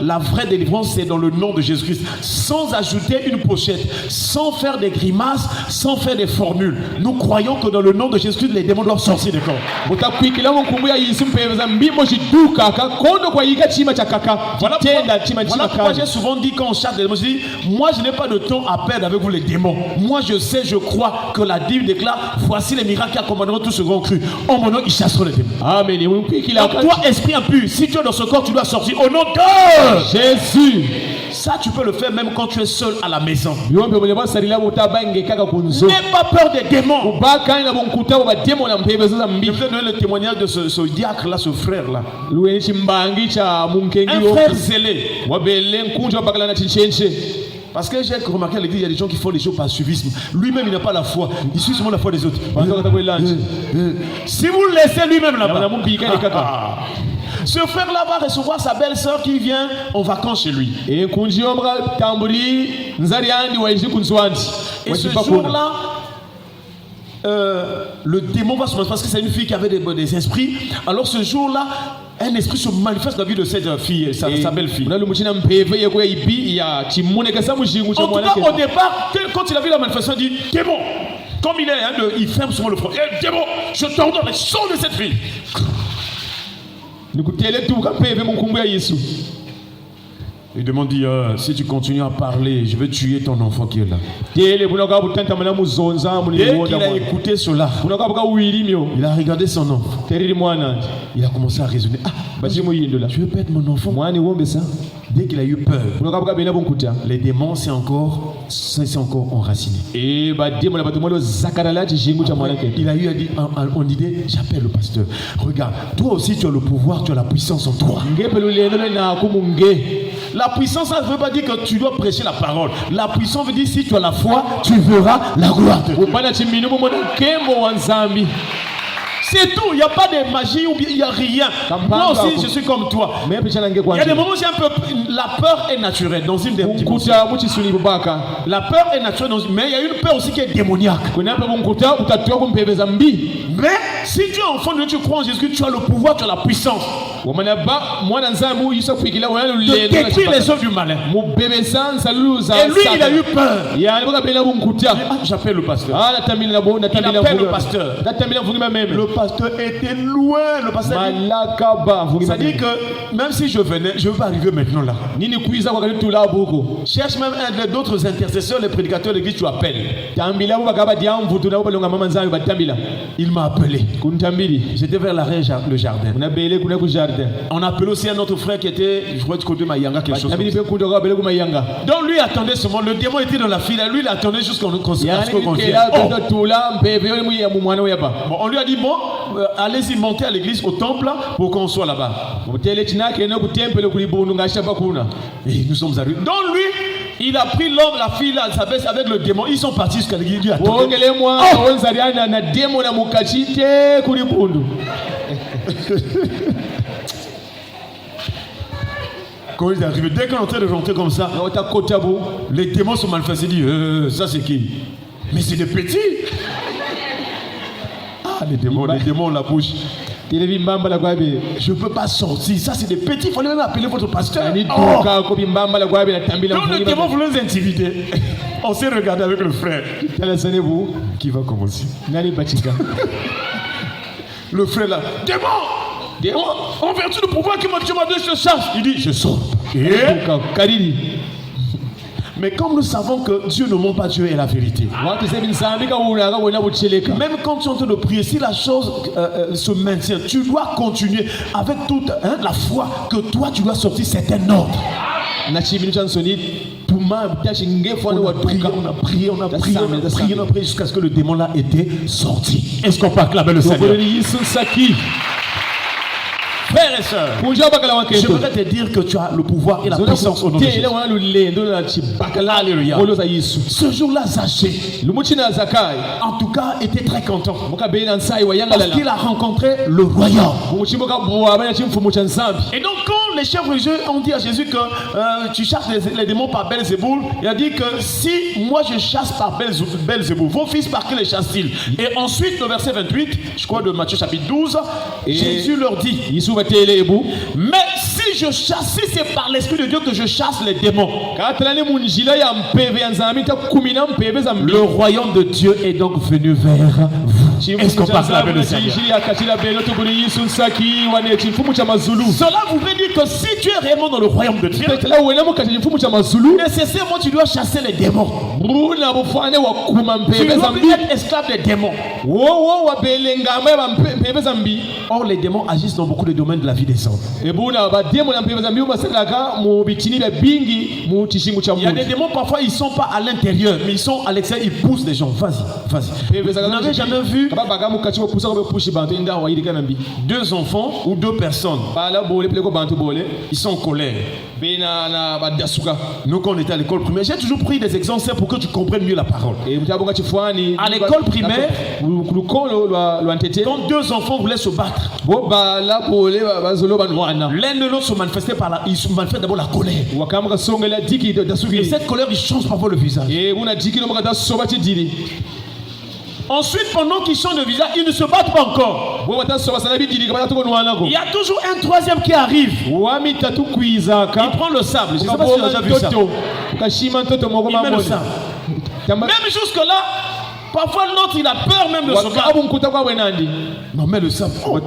la vraie délivrance, c'est dans le nom de Jésus-Christ, sans ajouter une pochette, sans faire des grimaces, sans faire des formules. Nous croyons que dans le nom de Jésus-Christ, les démons doivent sortir du corps. Voilà pourquoi j'ai souvent dit quand on chasse les démons, je dis, moi je n'ai pas de temps à perdre avec vous les démons. Moi je sais, je crois que la Bible déclare, voici les miracles qui accompagneront tous ceux qui ont cru. En mon nom, ils chasseront les démons. Amen. Donc toi, esprit impur, si tu es dans ce corps, tu dois sortir au nom de Jésus. Ça, tu peux le faire même quand tu es seul à la maison. N'aie pas peur des démons. Je vous ai donné le témoignage de ce diacre-là, ce frère-là. Un frère zélé. Parce que j'ai remarqué à l'église, il y a des gens qui font les choses par suivisme. Lui-même, il n'a pas la foi. Il suit seulement la foi des autres. Si vous le laissez lui-même là-bas, ce frère-là va recevoir sa belle-sœur qui vient en vacances chez lui. Et ce jour-là, le démon va se manifester parce que c'est une fille qui avait des esprits. Alors ce jour-là, un esprit se manifeste dans la vie de cette fille, sa belle-fille. En tout cas, au départ, quand il a vu la manifestation, il dit démon. Comme il ferme souvent le front. Démon, je t'ordonne, sors de cette fille. Il demande, si tu continues à parler, je vais tuer ton enfant qui est là. Dès qu'il a écouté cela, il a regardé son enfant. Il a commencé à raisonner. Tu veux perdre mon enfant? Dès qu'il a eu peur, les démons s'est encore enraciné. Il a eu en idée, j'appelle le pasteur. Regarde, toi aussi tu as le pouvoir, tu as la puissance en toi. La puissance, ça ne veut pas dire que tu dois prêcher la parole. La puissance veut dire si tu as la foi, tu verras la gloire de Dieu. C'est tout, il n'y a pas de magie ou il n'y a rien. Moi aussi, je suis comme toi. Il y a des moments où j'ai un peu. La peur est naturelle dans une dimension. La peur est naturelle, mais il y a une peur aussi qui est démoniaque. Mais si tu es enfant de Dieu, tu crois en Jésus, tu as le pouvoir, tu as la puissance de détruire les œuvres du malin. Et lui, il a eu peur. J'appelle le pasteur. Il appelle le pasteur. Le pasteur était loin. Le pasteur dit, ça dit que même si je venais, je ne veux pas arriver maintenant là. Cherche même un d'autres intercesseurs, les prédicateurs de l'église, tu appelles. Il m'a appelé. J'étais vers le jardin. On a appelé aussi un autre frère qui était, je crois, du côté de Mayanga, quelque chose. Donc lui attendait seulement. Le démon était dans la file. Lui, il attendait jusqu'à ce qu'on vienne. Bon, on lui a dit, bon, allez-y, montez à l'église, au temple, pour qu'on soit là-bas. Et nous sommes arrivés. Donc lui, il a pris l'homme, la fille, sa baisse avec le démon. Ils sont partis jusqu'à l'église. Quand ils arrivent, dès qu'on est en train de rentrer comme ça, les démons sont manifestés. Ils disent, ça c'est qui? Mais c'est des petits. Les démons ont la bouche. Je ne peux pas sortir. Ça, c'est des petits. Il fallait même appeler votre pasteur. Donc, le démon voulait nous intimider. On s'est regardé avec le frère. Qui va commencer? Le frère là. Démon, en vertu du pouvoir que tu m'as donné, je chasse. Il dit, je sors. Mais comme nous savons que Dieu ne ment pas, Dieu est la vérité. Même quand tu es en train de prier, si la chose se maintient, tu dois continuer avec toute la foi que toi tu dois sortir certains ordres. On a prié jusqu'à ce que le démon là était sorti. Est-ce qu'on peut acclamer le Seigneur? Frères et sœurs, je voudrais te dire que tu as le pouvoir et la puissance au nom de Jésus. Alléluia. Ce jour-là, Zachée, en tout cas, était très content. Parce qu'il a rencontré le royaume. Et donc, quand les chefs religieux ont dit à Jésus que tu chasses les démons par Belzéboul, il a dit que si moi je chasse par Belzéboul, vos fils par qui les chassent-ils? Et ensuite, le verset 28, je crois de Matthieu chapitre 12, Jésus leur dit, mais si je chasse, si c'est par l'Esprit de Dieu que je chasse les démons, le royaume de Dieu est donc venu vers vous. Est-ce qu'on passe la paix de Seigneur? Cela voudrait dire que si tu es réellement dans le royaume de Dieu, nécessairement tu dois chasser les démons. Tu dois être esclave des démons. Or les démons agissent dans beaucoup de domaines de la vie des hommes. Il y a des démons, parfois ils ne sont pas à l'intérieur, mais ils sont à l'extérieur, ils poussent des gens. Vas-y. Vous n'avez jamais vu deux enfants ou deux personnes, ils sont en colère. Nous, quand on était à l'école primaire, j'ai toujours pris des exemples pour que tu comprennes mieux la parole. À l'école primaire, quand deux enfants voulaient se battre, l'un de l'autre se manifestait il se manifeste d'abord la colère. Et cette colère, il change parfois le visage. Ensuite, pendant qu'ils changent de visage, ils ne se battent pas encore. Il y a toujours un troisième qui arrive. Il prend le sable. Je ne sais pas si tu as déjà vu ça. Il met le sable. Même jusque-là, parfois l'autre, il a peur même de se battre. Non, mais le sable. Oh.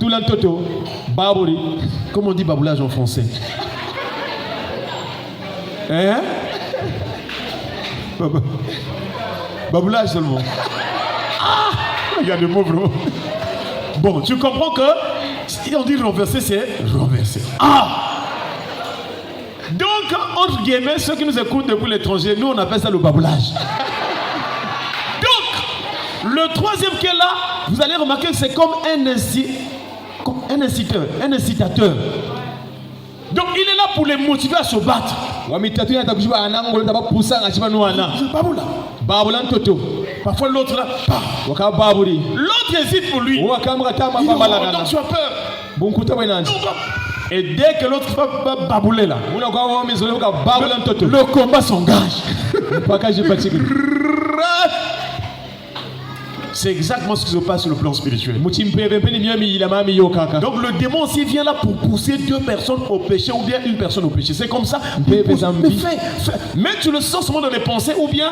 Comment on dit baboulage en français? Hein? Baboulage seulement. Ah! Il y a des mots vraiment. Bon, tu comprends que si on dit renverser, c'est renverser. Ah! Donc, entre guillemets, ceux qui nous écoutent depuis l'étranger, nous on appelle ça le baboulage. Donc, le troisième qui est là, vous allez remarquer que c'est comme un incitateur. Donc il est là pour les motiver à se battre. Parfois l'autre là, l'autre hésite pour lui. Donc tu as peur. Et dès que l'autre va babouler là, le combat s'engage. C'est exactement ce qui se passe sur le plan spirituel. Donc le démon aussi vient là pour pousser deux personnes au péché ou bien une personne au péché. C'est comme ça. Mais fais. Mais tu le sens seulement dans les pensées ou bien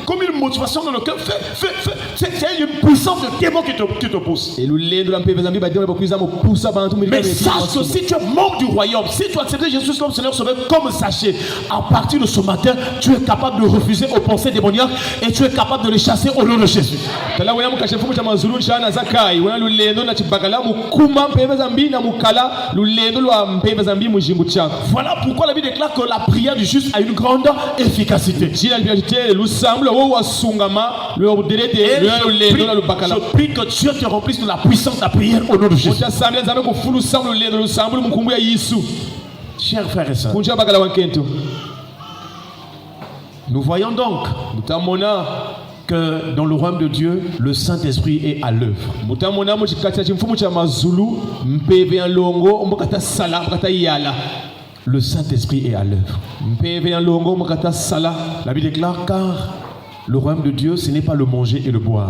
comme une motivation dans le cœur. Fais. C'est une puissance de démon qui te pousse. Mais sache que si tu es membre du royaume, si tu acceptes Jésus comme Seigneur Sauveur, comme sachez, à partir de ce matin, tu es capable de refuser aux pensées démoniaques et tu es capable de les chasser au nom de Jésus. Voilà pourquoi la Bible déclare que la prière du juste a une grande efficacité. Je prie que Dieu te remplisse de la puissance de la prière au nom de Jésus. Chers frères et sœurs, nous voyons donc que dans le royaume de Dieu, le Saint-Esprit est à l'œuvre. Le Saint-Esprit est à l'œuvre. La Bible déclare car le royaume de Dieu, ce n'est pas le manger et le boire,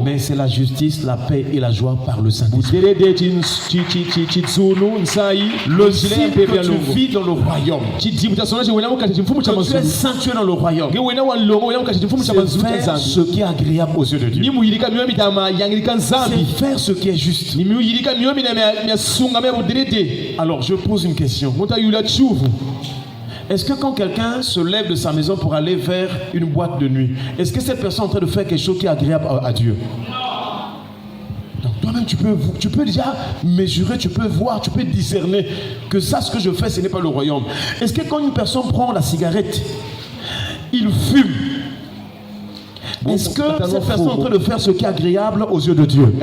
mais c'est la justice, la paix et la joie par le Saint-Esprit. Le ciel que tu vis dans le royaume, que tu es sanctué dans le royaume, c'est faire ce qui est agréable aux yeux de Dieu. C'est faire ce qui est juste. Alors je pose une question. Est-ce que quand quelqu'un se lève de sa maison pour aller vers une boîte de nuit, est-ce que cette personne est en train de faire quelque chose qui est agréable à Dieu? Donc toi-même tu peux déjà mesurer, tu peux voir, tu peux discerner que ça, ce que je fais, ce n'est pas le royaume. Est-ce que quand une personne prend la cigarette, il fume, est-ce que cette personne est en train de faire ce qui est agréable aux yeux de Dieu?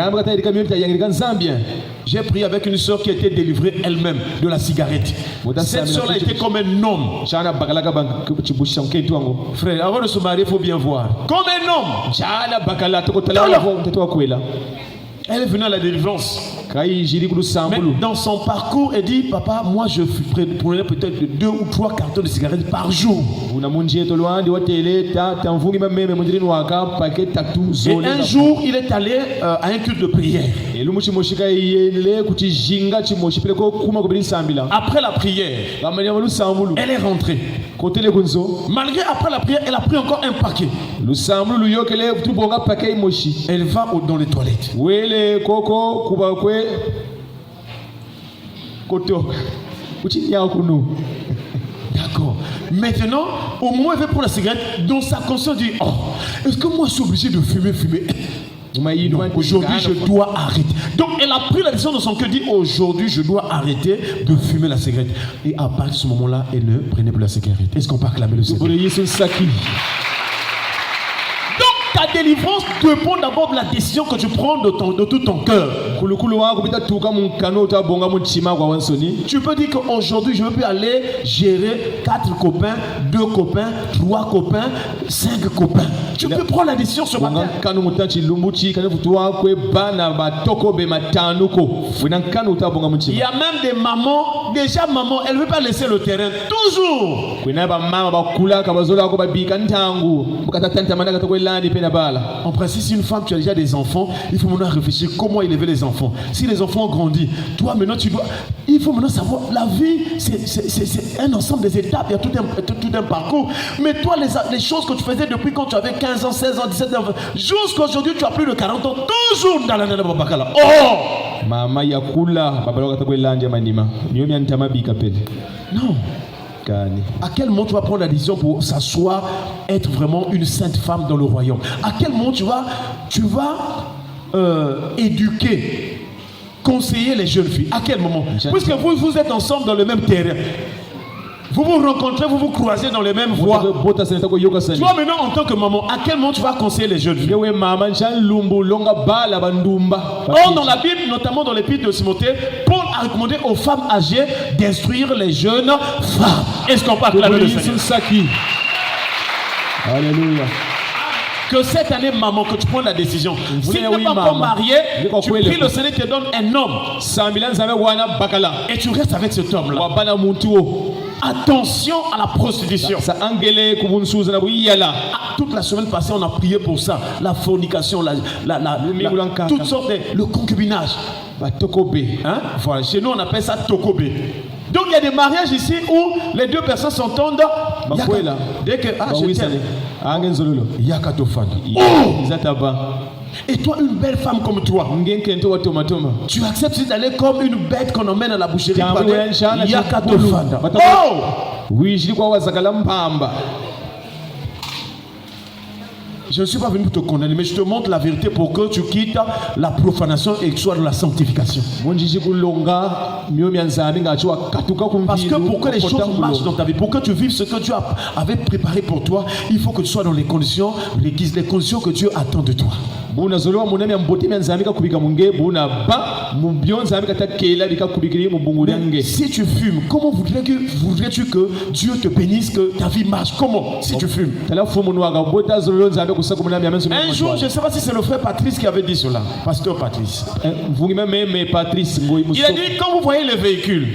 J'ai prié avec une soeur qui a été délivrée elle-même de la cigarette. Cette soeur-là était comme un homme. Frère, avant de se marier, il faut bien voir. Comme un homme. Elle est venue à la délivrance. Mais dans son parcours, elle dit, papa, moi je prenais peut-être 2 ou 3 cartons de cigarettes par jour. Et un jour, il est allé à un culte de prière. Après la prière, elle est rentrée. Malgré après la prière, elle a pris encore un paquet. Elle va dans les toilettes. D'accord. Maintenant, au moment où elle veut prendre la cigarette, dans sa conscience dit, oh, est-ce que moi je suis obligé de fumer? Non, aujourd'hui je dois arrêter. Donc elle a pris la décision dans son cœur, dit aujourd'hui je dois arrêter de fumer la cigarette. Et à partir de ce moment-là, elle ne prenait plus la cigarette. Est-ce qu'on peut acclamer le Seigneur? Donc Ta délivrance dépend d'abord de la décision que tu prends de tout ton cœur. Tu peux dire qu'aujourd'hui, je veux plus aller gérer 4 copains, 2 copains, 3 copains, 5 copains. Tu peux prendre la décision ce matin. Il y a même des mamans, déjà maman, elle ne veut pas laisser le terrain. Toujours. En principe, si une femme, tu as déjà des enfants, il faut maintenant réfléchir comment élever les enfants. Si les enfants ont grandi, toi maintenant tu dois... Il faut maintenant savoir, la vie, c'est un ensemble des étapes, il y a tout un parcours. Mais toi, les choses que tu faisais depuis quand tu avais 15 ans, 16 ans, 17 ans, jusqu'à aujourd'hui, tu as plus de 40 ans, toujours dans la nana Babakala. Oh! Mama yakula babaloka takwelanja manima. Nyomi antama bika pele. Non. À quel moment tu vas prendre la décision pour s'asseoir, être vraiment une sainte femme dans le royaume? À quel moment tu vas éduquer, conseiller les jeunes filles? À quel moment? Puisque vous êtes ensemble dans le même terrain. Vous vous rencontrez, vous vous croisez dans les mêmes voies. Toi maintenant en tant que maman, à quel moment tu vas conseiller les jeunes filles? Or dans la Bible, notamment dans l'épître de Timothée, Paul a recommandé aux femmes âgées d'instruire les jeunes femmes. Est-ce qu'on parle de Seigneur? Alléluia. Que cette année, maman, que tu prends la décision. Si tu n'es pas encore marié, tu pries le Seigneur te donne un homme. Et tu restes avec cet homme-là. Attention à la prostitution. Toute la semaine passée, on a prié pour ça. La fornication, toutes sortes de... Le concubinage. Hein? Voilà, chez nous, on appelle ça tokobe. Donc, il y a des mariages ici où les deux personnes s'entendent. Dès que... Et toi, une belle femme comme toi, tu acceptes d'aller comme une bête qu'on emmène à la boucherie. Je ne suis pas venu pour te condamner, mais je te montre la vérité pour que tu quittes la profanation et que tu sois dans la sanctification. Parce que pour que les choses marchent dans ta vie, pour que tu vives ce que Dieu avait préparé pour toi, il faut que tu sois dans les conditions que Dieu attend de toi. Mais si tu fumes, comment voudrais-tu que Dieu te bénisse, que ta vie marche? Comment si tu fumes? Un jour, je ne sais pas si c'est le frère Patrice qui avait dit cela. Pasteur Patrice. Il a dit, quand vous voyez le véhicule,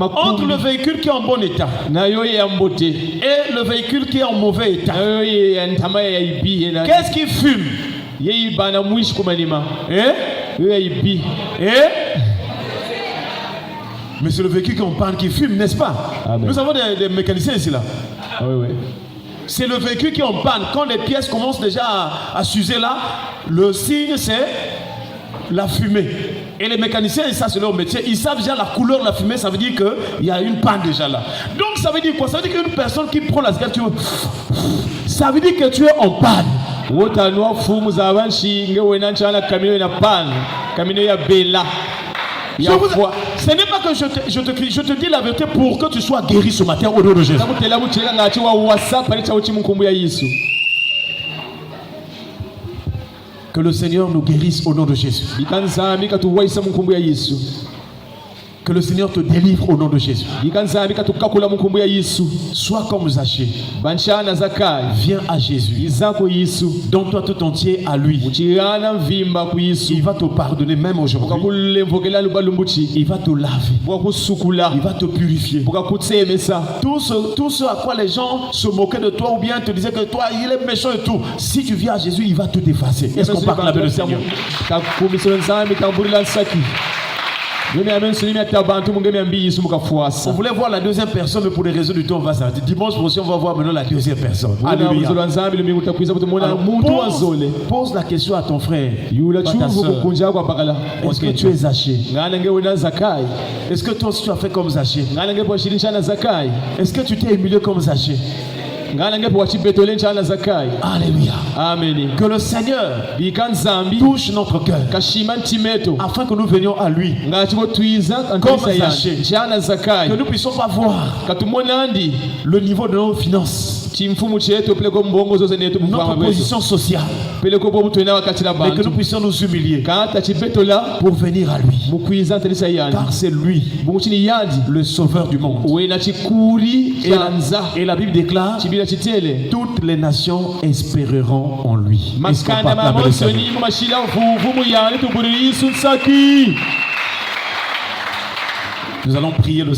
entre le véhicule qui est en bon état et le véhicule qui est en mauvais état, qu'est-ce qui fume? Mais c'est le véhicule qu'on parle qui fume, n'est-ce pas? Amen. Nous avons des mécaniciens ici là. Ah, oui. C'est le véhicule qui est en panne. Quand les pièces commencent déjà à s'user là, le signe c'est la fumée. Et les mécaniciens, ça c'est leur métier, ils savent déjà la couleur de la fumée, ça veut dire qu'il y a une panne déjà là. Donc ça veut dire quoi? Ça veut dire qu'une personne qui prend la cigarette, ça veut dire que tu es en panne. Ce n'est pas que je te dis la vérité pour que tu sois guéri ce matin au nom de Jésus. Que le Seigneur nous guérisse au nom de Jésus. Que le Seigneur te délivre au nom de Jésus. Sois comme Zachée. Viens à Jésus. Donne-toi tout entier à lui. Il va te pardonner même aujourd'hui. Il va te laver. Il va te purifier. Tout ce à quoi les gens se moquaient de toi ou bien te disaient que toi il est méchant et tout. Si tu viens à Jésus, il va te dépasser. Est-ce qu'on parle avec le Seigneur? On voulait voir la deuxième personne, mais pour les raisons du temps, on va s'arrêter. Dimanche prochain, on va voir maintenant la deuxième personne. Alléluia. Pose la question à ton frère. Est-ce que tu es Zachée? Est-ce que toi aussi tu as fait comme Zachée? Est-ce que tu t'es humilié comme Zachée? Alléluia. Amen. Que le Seigneur touche notre cœur afin que nous venions à lui comme Zachée, que nous puissions pas voir le niveau de nos finances, chimfumu chetu peleko mbongo zose netu notre mfama wetu position sociale, peleko bobu tuena wakati la mais que nous bantu puissions nous humilier kata chipetola pour venir à lui. mukwiza ntelisa yandi Car c'est lui, bungu chini yandi le sauveur du monde. wena chikuri chanza Et la Bible déclare, chibila chitele toutes les nations espéreront en lui. Est-ce qu'on makanda parle avec le Seigneur? mamosoni mumashila vuvu muyandi tubuliri isunsaki. Nous allons prier le